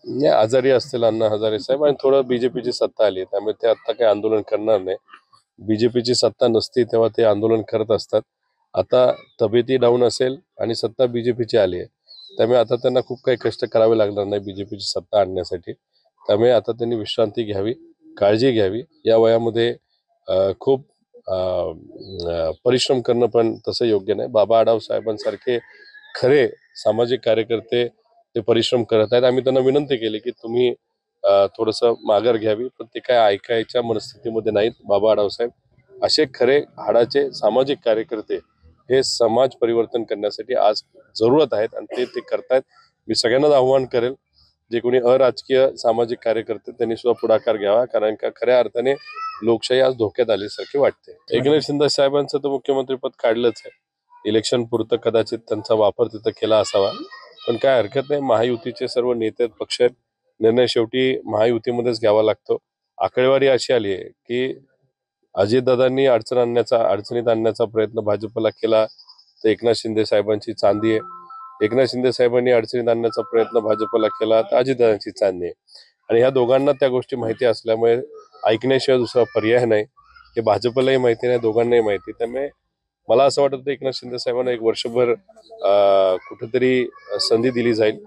नाही, आजारी असतील अण्णा हजारे साहेब आणि थोडं बीजेपीची सत्ता आली त्यामुळे ते आता काही आंदोलन करणार नाही. बीजेपीची सत्ता नसती तेव्हा ते आंदोलन करत असतात. आता तब्येती डाऊन असेल आणि सत्ता बीजेपीची आली आहे त्यामुळे आता त्यांना खूप काही कष्ट करावे लागणार नाही बीजेपीची सत्ता आणण्यासाठी. त्यामुळे आता त्यांनी विश्रांती घ्यावी, काळजी घ्यावी. या वयामध्ये खूप परिश्रम करणं पण तसं योग्य नाही. बाबा आढाव साहेबांसारखे खरे सामाजिक कार्यकर्ते ते परिश्रम करत आहेत. आम्ही त्यांना विनंती केली की तुम्ही थोडंसं माघार घ्यावी, पण ते काय ऐकायच्या मनस्थितीमध्ये नाहीत. बाबा आढाव साहेब असे खरे हाडाचे सामाजिक कार्यकर्ते हे समाज परिवर्तन करण्यासाठी आज जरूरत आहेत आणि ते करतायत. मी सगळ्यांनाच आव्हान करेल, जे कोणी अराजकीय सामाजिक कार्यकर्ते त्यांनी सुद्धा पुढाकार घ्यावा, कारण का खऱ्या अर्थाने लोकशाही आज धोक्यात आल्यासारखी वाटते. एकनाथ शिंदे साहेबांचं तर मुख्यमंत्री पद काढलंच आहे. इलेक्शन पुरतं कदाचित त्यांचा वापर तिथं केला असावा, पण काय हरकत नाही. महायुतीचे सर्व नेते पक्ष आहेत, निर्णय शेवटी महायुतीमध्येच घ्यावा लागतो. आकडेवारी अशी आली आहे की अजितदादांनी अडचणीत आणण्याचा प्रयत्न भाजपला केला तर एकनाथ शिंदे साहेबांची चांदी आहे. एकनाथ शिंदे साहेबांनी अडचणीत आणण्याचा प्रयत्न भाजपला केला तर अजितदादांची चांदी आहे. आणि ह्या दोघांना त्या गोष्टी माहिती असल्यामुळे ऐकण्याशिवाय दुसरा पर्याय नाही. हे भाजपलाही माहिती नाही, दोघांनाही माहिती. त्यामुळे मला असं वाटत होतं एकनाथ शिंदे साहेबांना एक वर्षभर कुठेतरी संधी दिली जाईल,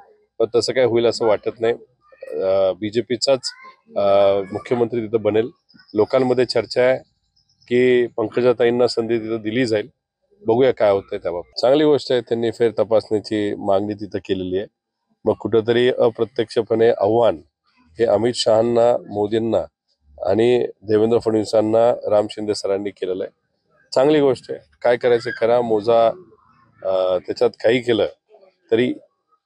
पण तसं काय होईल असं वाटत नाही. बीजेपीचाच मुख्यमंत्री तिथं बनेल. लोकांमध्ये चर्चा आहे की पंकजाताईंना संधी तिथं दिली जाईल. बघूया काय होतंय त्याबाबत. चांगली गोष्ट आहे, त्यांनी फेर तपासणीची मागणी तिथं केलेली आहे. मग कुठंतरी अप्रत्यक्षपणे आव्हान हे अमित शहांना, मोदींना आणि देवेंद्र फडणवीसांना राम शिंदे सरांनी केलेलं आहे. चांगली गोष्ट आहे. काय करायचं करा, मोजा. त्याच्यात काही केलं तरी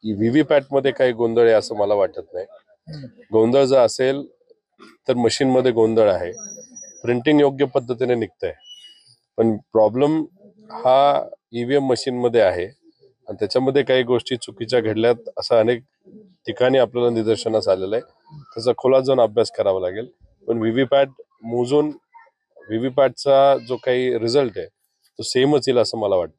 व्हीव्हीपॅट मध्ये काही गोंधळ आहे असं मला वाटत नाही. गोंधळ जर असेल तर मशीनमध्ये गोंधळ आहे, प्रिंटिंग योग्य पद्धतीने निघतंय, पण प्रॉब्लेम हा ईव्हीएम मशीन मध्ये आहे आणि त्याच्यामध्ये काही गोष्टी चुकीच्या घडल्यात असं अनेक ठिकाणी आपल्याला निदर्शनास आलेलं आहे. त्याचा खोलात जाऊन अभ्यास करावा लागेल. पण व्हीव्हीपॅट मोजून व्हीव्हीपॅटचा जो काही रिझल्ट आहे तो सेमच येईल असं मला वाटतं.